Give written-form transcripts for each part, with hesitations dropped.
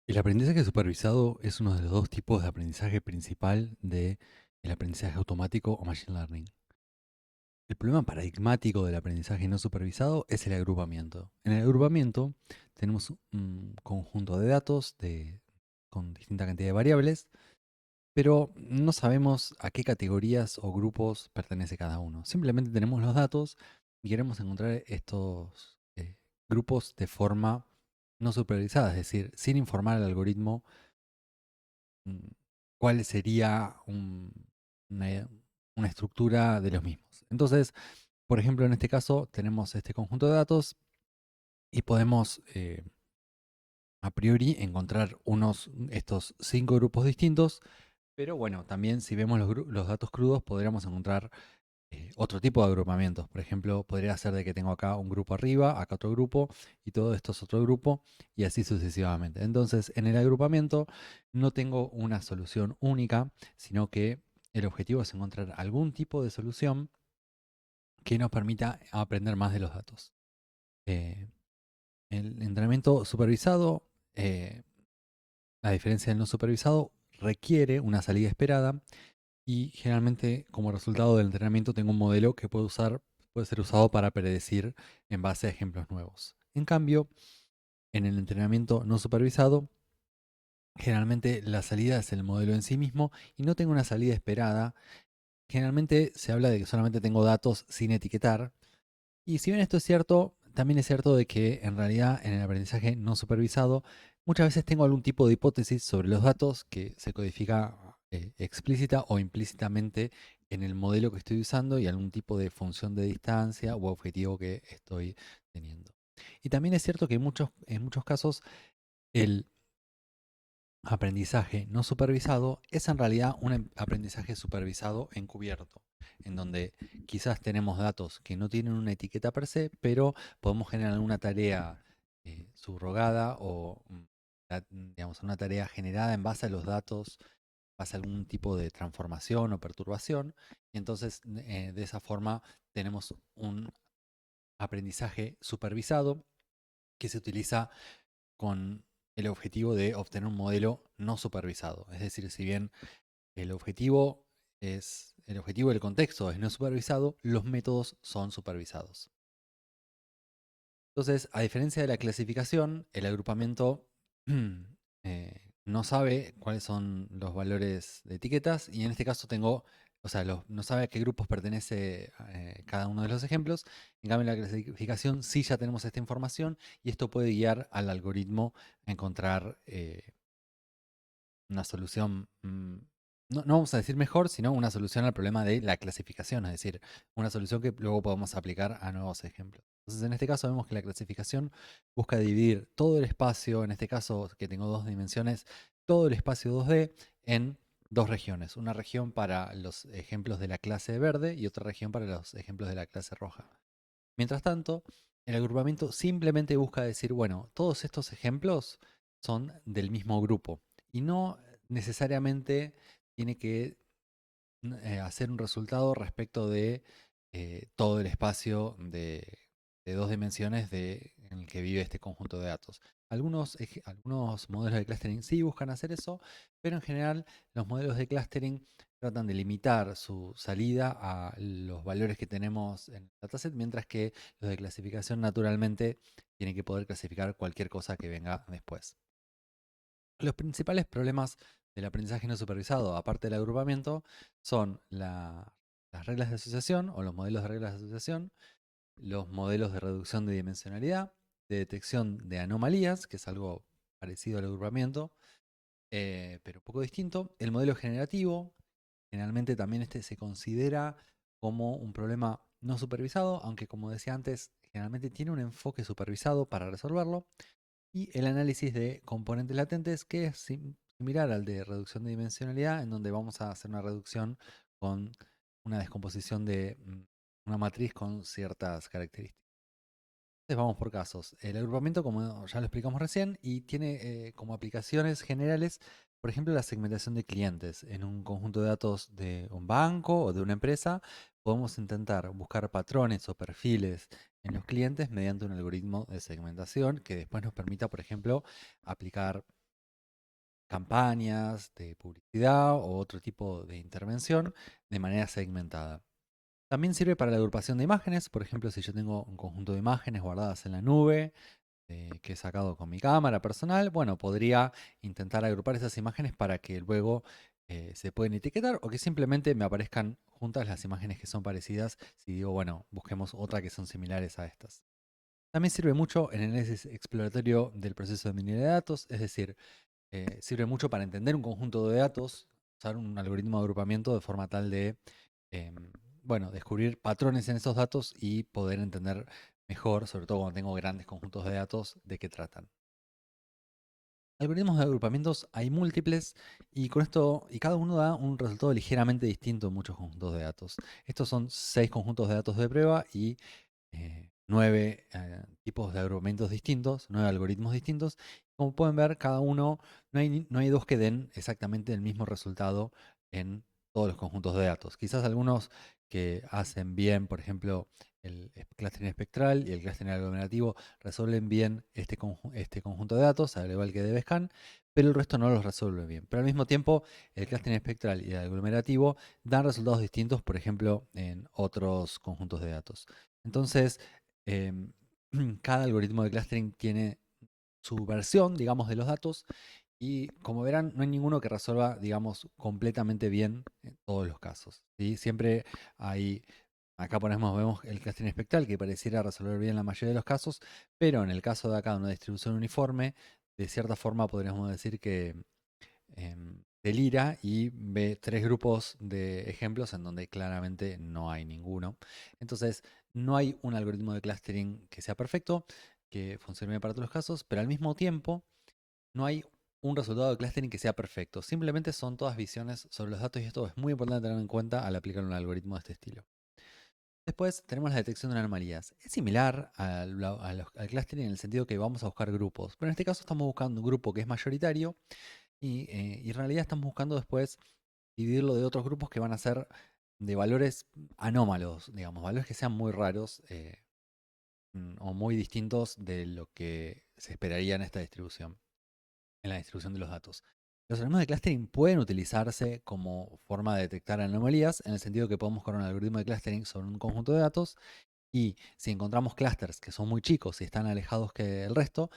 El aprendizaje supervisado es uno de los dos tipos de aprendizaje principal del aprendizaje automático o machine learning. El problema paradigmático del aprendizaje no supervisado es el agrupamiento. En el agrupamiento tenemos un conjunto de datos con distinta cantidad de variables, pero no sabemos a qué categorías o grupos pertenece cada uno. Simplemente tenemos los datos y queremos encontrar estos grupos de forma no supervisada, es decir, sin informar al algoritmo mm, cuál sería una, una estructura de los mismos. Entonces, por ejemplo, en este caso tenemos este conjunto de datos y podemos a priori encontrar estos 5 grupos distintos, pero bueno, también si vemos los datos crudos podríamos encontrar otro tipo de agrupamientos. Por ejemplo, podría ser de que tengo acá un grupo arriba, acá otro grupo, y todo esto es otro grupo, y así sucesivamente. Entonces, en el agrupamiento no tengo una solución única, sino que el objetivo es encontrar algún tipo de solución que nos permita aprender más de los datos. Eh, el entrenamiento supervisado, a diferencia del no supervisado, requiere una salida esperada y generalmente como resultado del entrenamiento tengo un modelo que puede ser usado para predecir en base a ejemplos nuevos. En cambio, en el entrenamiento no supervisado, generalmente la salida es el modelo en sí mismo y no tengo una salida esperada. Generalmente se habla de que solamente tengo datos sin etiquetar. Y si bien esto es cierto, también es cierto de que en realidad en el aprendizaje no supervisado muchas veces tengo algún tipo de hipótesis sobre los datos que se codifica explícita o implícitamente en el modelo que estoy usando y algún tipo de función de distancia u objetivo que estoy teniendo. Y también es cierto que en muchos casos el aprendizaje no supervisado es en realidad un aprendizaje supervisado encubierto, en donde quizás tenemos datos que no tienen una etiqueta per se, pero podemos generar una tarea subrogada o digamos, una tarea generada en base a los datos, en base a algún tipo de transformación o perturbación, y entonces de esa forma tenemos un aprendizaje supervisado que se utiliza con el objetivo de obtener un modelo no supervisado. Es decir, si bien el objetivo del contexto es no supervisado, los métodos son supervisados. Entonces, a diferencia de la clasificación, el agrupamiento no sabe cuáles son los valores de etiquetas y en este caso no sabe a qué grupos pertenece cada uno de los ejemplos. En cambio, en la clasificación sí ya tenemos esta información y esto puede guiar al algoritmo a encontrar una solución, no vamos a decir mejor, sino una solución al problema de la clasificación, es decir, una solución que luego podemos aplicar a nuevos ejemplos. Entonces, en este caso vemos que la clasificación busca dividir todo el espacio, en este caso que tengo dos dimensiones, todo el espacio 2D en dos regiones. Una región para los ejemplos de la clase verde y otra región para los ejemplos de la clase roja. Mientras tanto, el agrupamiento simplemente busca decir, bueno, todos estos ejemplos son del mismo grupo y no necesariamente tiene que hacer un resultado respecto de todo el espacio de dos dimensiones en el que vive este conjunto de datos. Algunos modelos de clustering sí buscan hacer eso, pero en general los modelos de clustering tratan de limitar su salida a los valores que tenemos en el dataset, mientras que los de clasificación naturalmente tienen que poder clasificar cualquier cosa que venga después. Los principales problemas del aprendizaje no supervisado, aparte del agrupamiento, son las reglas de asociación o los modelos de reglas de asociación, los modelos de reducción de dimensionalidad, de detección de anomalías, que es algo parecido al agrupamiento, pero un poco distinto. El modelo generativo, generalmente también este se considera como un problema no supervisado, aunque como decía antes, generalmente tiene un enfoque supervisado para resolverlo. Y el análisis de componentes latentes, que es similar al de reducción de dimensionalidad, en donde vamos a hacer una reducción con una descomposición de una matriz con ciertas características. Entonces vamos por casos. El agrupamiento, como ya lo explicamos recién, y tiene como aplicaciones generales, por ejemplo, la segmentación de clientes. En un conjunto de datos de un banco o de una empresa, podemos intentar buscar patrones o perfiles en los clientes mediante un algoritmo de segmentación que después nos permita, por ejemplo, aplicar campañas de publicidad o otro tipo de intervención de manera segmentada. También sirve para la agrupación de imágenes, por ejemplo, si yo tengo un conjunto de imágenes guardadas en la nube, que he sacado con mi cámara personal, bueno, podría intentar agrupar esas imágenes para que luego se pueden etiquetar o que simplemente me aparezcan juntas las imágenes que son parecidas si digo, bueno, busquemos otra que son similares a estas. También sirve mucho en el análisis exploratorio del proceso de minería de datos, es decir, sirve mucho para entender un conjunto de datos, usar un algoritmo de agrupamiento de forma tal de, bueno, descubrir patrones en esos datos y poder entender mejor, sobre todo cuando tengo grandes conjuntos de datos, de qué tratan. Algoritmos de agrupamientos hay múltiples y con esto, y cada uno da un resultado ligeramente distinto en muchos conjuntos de datos. Estos son 6 conjuntos de datos de prueba y 9 tipos de agrupamientos distintos, 9 algoritmos distintos. Como pueden ver, cada uno, no hay dos que den exactamente el mismo resultado en todos los conjuntos de datos. Quizás algunos que hacen bien, por ejemplo, el clustering espectral y el clustering aglomerativo resuelven bien este conjunto de datos, al igual que DBSCAN, pero el resto no los resuelve bien. Pero al mismo tiempo, el clustering espectral y el aglomerativo dan resultados distintos, por ejemplo, en otros conjuntos de datos. Entonces, em, cada algoritmo de clustering tiene su versión, digamos, de los datos y como verán, no hay ninguno que resuelva, digamos, completamente bien en todos los casos, ¿sí? Siempre hay, acá vemos el clustering espectral que pareciera resolver bien la mayoría de los casos, pero en el caso de acá de una distribución uniforme, de cierta forma podríamos decir que delira y ve 3 grupos de ejemplos en donde claramente no hay ninguno. Entonces, no hay un algoritmo de clustering que sea perfecto, que funcione bien para todos los casos, pero al mismo tiempo no hay un resultado de clustering que sea perfecto. Simplemente son todas visiones sobre los datos y esto es muy importante tener en cuenta al aplicar un algoritmo de este estilo. Después tenemos la detección de anomalías. Es similar al clustering en el sentido que vamos a buscar grupos, pero en este caso estamos buscando un grupo que es mayoritario y en realidad estamos buscando después dividirlo de otros grupos que van a ser de valores anómalos, digamos, valores que sean muy raros o muy distintos de lo que se esperaría en esta distribución, en la distribución de los datos. Los algoritmos de clustering pueden utilizarse como forma de detectar anomalías, en el sentido que podemos correr un algoritmo de clustering sobre un conjunto de datos y si encontramos clusters que son muy chicos y están alejados que el resto,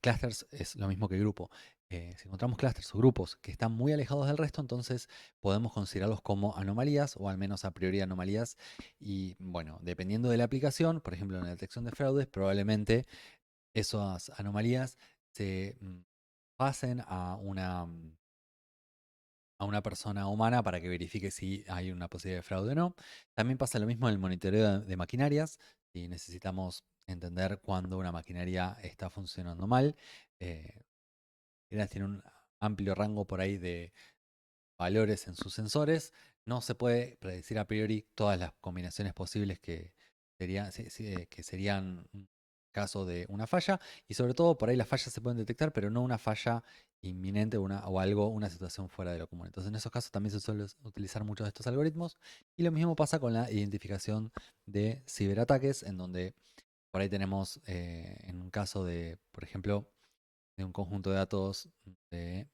clusters es lo mismo que grupo. Si encontramos clusters o grupos que están muy alejados del resto, entonces podemos considerarlos como anomalías o al menos a priori anomalías. Y bueno, dependiendo de la aplicación, por ejemplo en la detección de fraudes, probablemente esas anomalías se pasen a una persona humana para que verifique si hay una posibilidad de fraude o no. También pasa lo mismo en el monitoreo de maquinarias. Si necesitamos entender cuándo una maquinaria está funcionando mal, eh, tiene un amplio rango por ahí de valores en sus sensores. No se puede predecir a priori todas las combinaciones posibles que serían un caso de una falla. Y sobre todo, por ahí las fallas se pueden detectar, pero no una falla inminente o algo, una situación fuera de lo común. Entonces, en esos casos también se suele utilizar muchos de estos algoritmos. Y lo mismo pasa con la identificación de ciberataques, en donde por ahí tenemos, en un caso de, por ejemplo, de un conjunto de datos de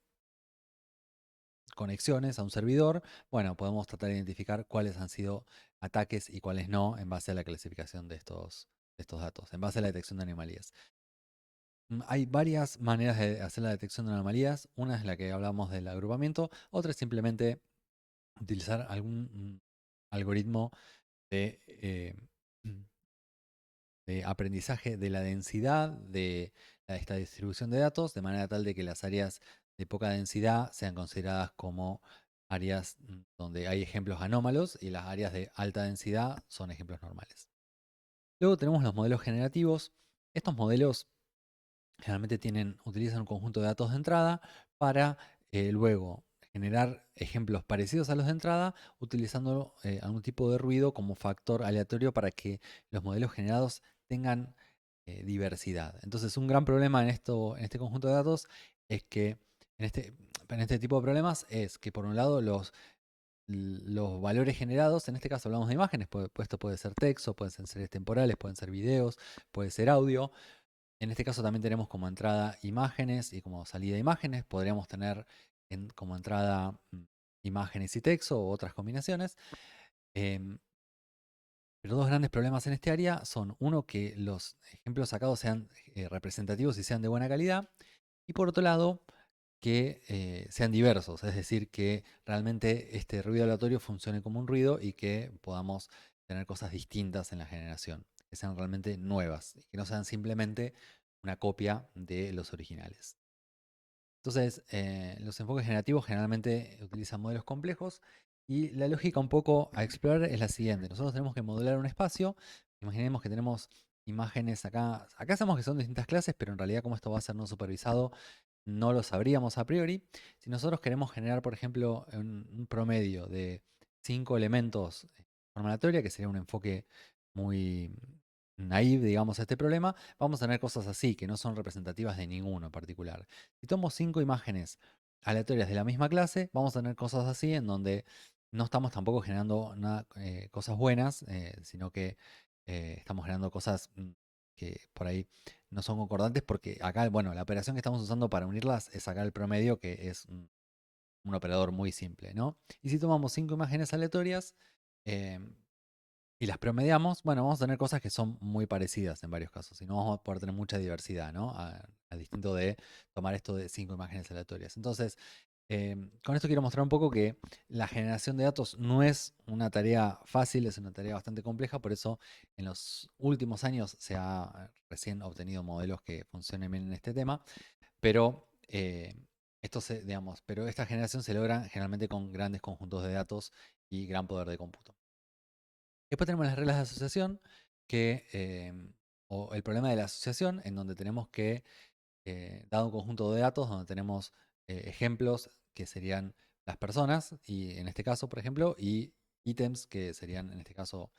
conexiones a un servidor, bueno, podemos tratar de identificar cuáles han sido ataques y cuáles no en base a la clasificación de estos datos, en base a la detección de anomalías. Hay varias maneras de hacer la detección de anomalías. Una es la que hablamos del agrupamiento, otra es simplemente utilizar algún algoritmo de, de aprendizaje de la densidad de esta distribución de datos, de manera tal de que las áreas de poca densidad sean consideradas como áreas donde hay ejemplos anómalos y las áreas de alta densidad son ejemplos normales. Luego tenemos los modelos generativos. Estos modelos generalmente utilizan un conjunto de datos de entrada para luego generar ejemplos parecidos a los de entrada utilizando algún tipo de ruido como factor aleatorio para que los modelos generados tengan diversidad. Entonces, un gran problema en este conjunto de datos es que en este tipo de problemas es que por un lado los valores generados, en este caso hablamos de imágenes, esto puede ser texto, pueden ser series temporales, pueden ser videos, puede ser audio. En este caso también tenemos como entrada imágenes y como salida imágenes. Podríamos tener como entrada imágenes y texto o otras combinaciones. Em, pero dos grandes problemas en este área son, uno, que los ejemplos sacados sean representativos y sean de buena calidad. Y por otro lado, que sean diversos, es decir, que realmente este ruido aleatorio funcione como un ruido y que podamos tener cosas distintas en la generación, que sean realmente nuevas, y que no sean simplemente una copia de los originales. Entonces, los enfoques generativos generalmente utilizan modelos complejos y la lógica un poco a explorar es la siguiente. Nosotros tenemos que modelar un espacio. Imaginemos que tenemos imágenes acá. Acá sabemos que son distintas clases, pero en realidad como esto va a ser no supervisado, no lo sabríamos a priori. Si nosotros queremos generar, por ejemplo, un promedio de 5 elementos de forma aleatoria, que sería un enfoque muy naive, digamos, a este problema, vamos a tener cosas así, que no son representativas de ninguno en particular. Si tomo 5 imágenes aleatorias de la misma clase, vamos a tener cosas así en donde no estamos tampoco generando nada, cosas buenas, sino que estamos generando cosas que por ahí no son concordantes porque acá, bueno, la operación que estamos usando para unirlas es sacar el promedio, que es un operador muy simple, ¿no? Y si tomamos 5 imágenes aleatorias eh, y las promediamos, bueno, vamos a tener cosas que son muy parecidas en varios casos y no vamos a poder tener mucha diversidad, ¿no? A distinto de tomar esto de 5 imágenes aleatorias. Entonces, con esto quiero mostrar un poco que la generación de datos no es una tarea fácil, es una tarea bastante compleja, por eso en los últimos años se ha recién obtenido modelos que funcionen bien en este tema, pero digamos, pero esta generación se logra generalmente con grandes conjuntos de datos y gran poder de cómputo. Después tenemos las reglas de asociación, o el problema de la asociación, en donde tenemos que dado un conjunto de datos donde tenemos ejemplos que serían las personas, y en este caso, por ejemplo, y ítems que serían en este caso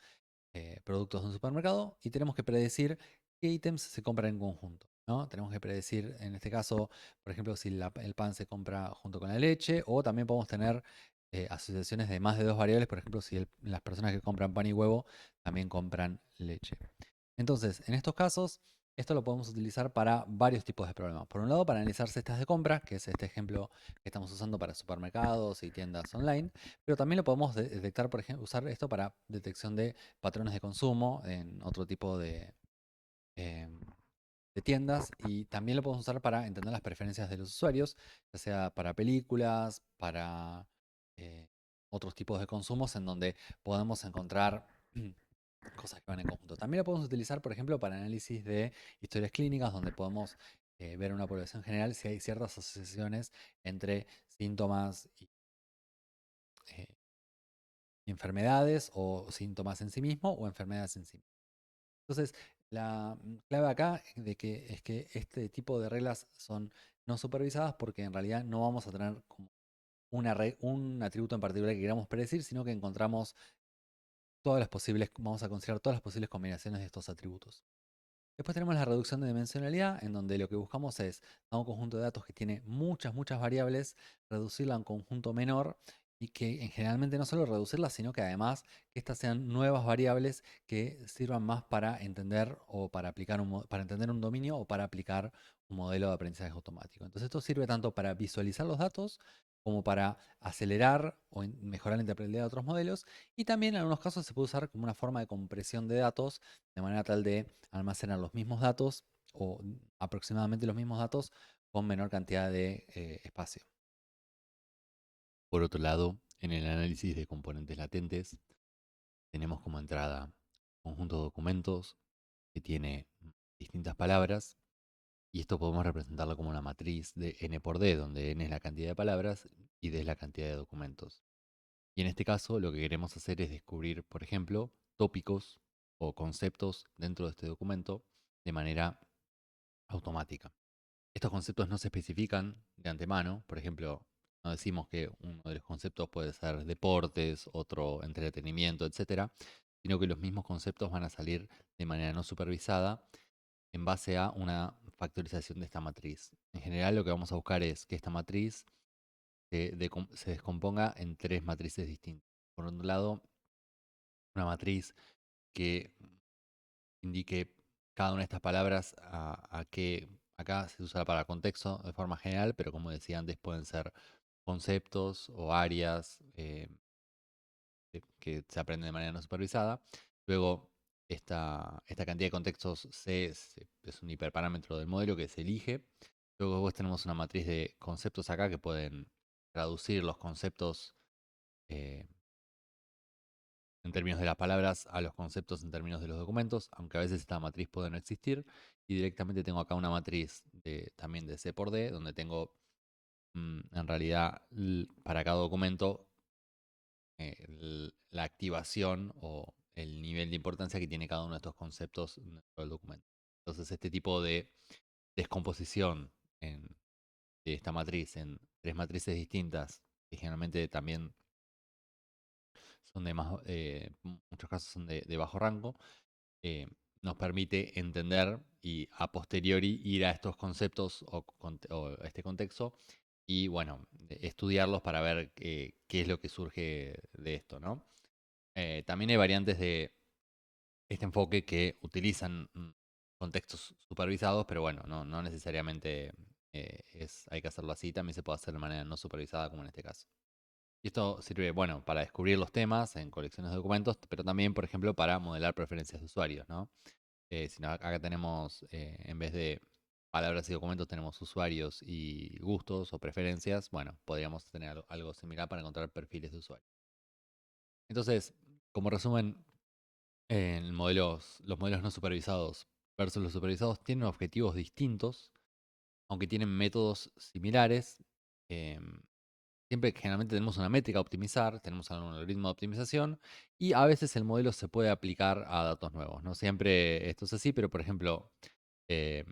productos de un supermercado, y tenemos que predecir qué ítems se compran en conjunto, ¿no? Tenemos que predecir, en este caso, por ejemplo, si el pan se compra junto con la leche, o también podemos tener asociaciones de más de dos variables, por ejemplo, si las personas que compran pan y huevo también compran leche. Entonces, en estos casos, esto lo podemos utilizar para varios tipos de problemas. Por un lado, para analizar cestas de compra, que es este ejemplo que estamos usando para supermercados y tiendas online, pero también lo podemos detectar, por ejemplo, usar esto para detección de patrones de consumo en otro tipo em, de tiendas, y también lo podemos usar para entender las preferencias de los usuarios, ya sea para películas, para eh, otros tipos de consumos en donde podemos encontrar cosas que van en conjunto. También lo podemos utilizar, por ejemplo, para análisis de historias clínicas, donde podemos ver en una población general si hay ciertas asociaciones entre síntomas y eh, enfermedades, o síntomas en sí mismo o enfermedades en sí. Entonces, la clave acá es que este tipo de reglas son no supervisadas porque en realidad no vamos a tener como un atributo en particular que queramos predecir, sino que encontramos todas las posibles, vamos a considerar todas las posibles combinaciones de estos atributos. Después tenemos la reducción de dimensionalidad, en donde lo que buscamos es, a un conjunto de datos que tiene muchas variables, reducirla a un conjunto menor, y que generalmente no solo reducirla, sino que además que estas sean nuevas variables que sirvan más para entender o para aplicar para entender un dominio o para aplicar un modelo de aprendizaje automático. Entonces esto sirve tanto para visualizar los datos como para acelerar o mejorar la interpretabilidad de otros modelos, y también en algunos casos se puede usar como una forma de compresión de datos de manera tal de almacenar los mismos datos o aproximadamente los mismos datos con menor cantidad de espacio. Por otro lado, en el análisis de componentes latentes, tenemos como entrada un conjunto de documentos que tiene distintas palabras, y esto podemos representarlo como una matriz de n por d, donde n es la cantidad de palabras y d es la cantidad de documentos. Y en este caso lo que queremos hacer es descubrir, por ejemplo, tópicos o conceptos dentro de este documento de manera automática. Estos conceptos no se especifican de antemano, por ejemplo, no decimos que uno de los conceptos puede ser deportes, otro entretenimiento, etcétera, sino que los mismos conceptos van a salir de manera no supervisada en base a una factorización de esta matriz. En general, lo que vamos a buscar es que esta matriz se descomponga en tres matrices distintas. Por un lado, una matriz que indique cada una de estas palabras a qué. Acá se usa para contexto de forma general, pero como decía antes, pueden ser conceptos o áreas que se aprenden de manera no supervisada. Luego, esta cantidad de contextos es un hiperparámetro del modelo que se elige. Luego después tenemos una matriz de conceptos acá que pueden traducir los conceptos eh, en términos de las palabras a los conceptos en términos de los documentos, aunque a veces esta matriz puede no existir. Y directamente tengo acá una matriz también de C por D, donde tengo en realidad para cada documento la activación o el nivel de importancia que tiene cada uno de estos conceptos dentro del documento. Entonces, este tipo de descomposición de esta matriz en tres matrices distintas, que generalmente también son de más, muchos casos son de bajo rango, eh, nos permite entender y a posteriori ir a estos conceptos o a este contexto y, bueno, estudiarlos para ver qué es lo que surge de esto, ¿no? También hay variantes de este enfoque que utilizan contextos supervisados, pero bueno, no necesariamente hay que hacerlo así, también se puede hacer de manera no supervisada, como en este caso. Y esto sirve, bueno, para descubrir los temas en colecciones de documentos, pero también, por ejemplo, para modelar preferencias de usuarios, ¿no? Si no, acá tenemos, en vez de palabras y documentos, tenemos usuarios y gustos o preferencias. Bueno, podríamos tener algo similar para encontrar perfiles de usuarios. Entonces, como resumen, los modelos no supervisados versus los supervisados tienen objetivos distintos, aunque tienen métodos similares. em, Siempre generalmente tenemos una métrica a optimizar, tenemos algún algoritmo de optimización y a veces el modelo se puede aplicar a datos nuevos. No siempre esto es así, pero por ejemplo, eh,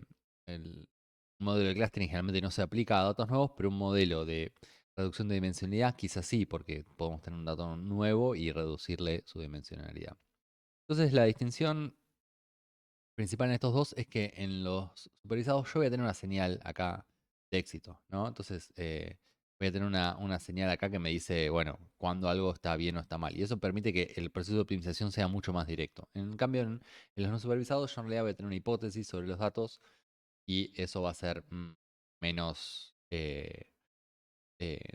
el modelo de clustering generalmente no se aplica a datos nuevos, pero un modelo de reducción de dimensionalidad quizás sí, porque podemos tener un dato nuevo y reducirle su dimensionalidad. Entonces la distinción principal en estos dos es que en los supervisados yo voy a tener una señal acá de éxito, ¿no? Entonces voy a tener una señal acá que me dice, bueno, cuando algo está bien o está mal. Y eso permite que el proceso de optimización sea mucho más directo. En cambio, en los no supervisados yo en realidad voy a tener una hipótesis sobre los datos y eso va a ser menos,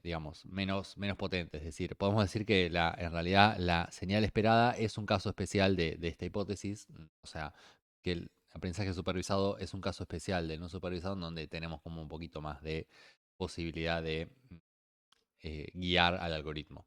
digamos, menos potente. Es decir, podemos decir que en realidad la señal esperada es un caso especial de esta hipótesis. O sea, que el aprendizaje supervisado es un caso especial del no supervisado en donde tenemos como un poquito más de posibilidad de guiar al algoritmo.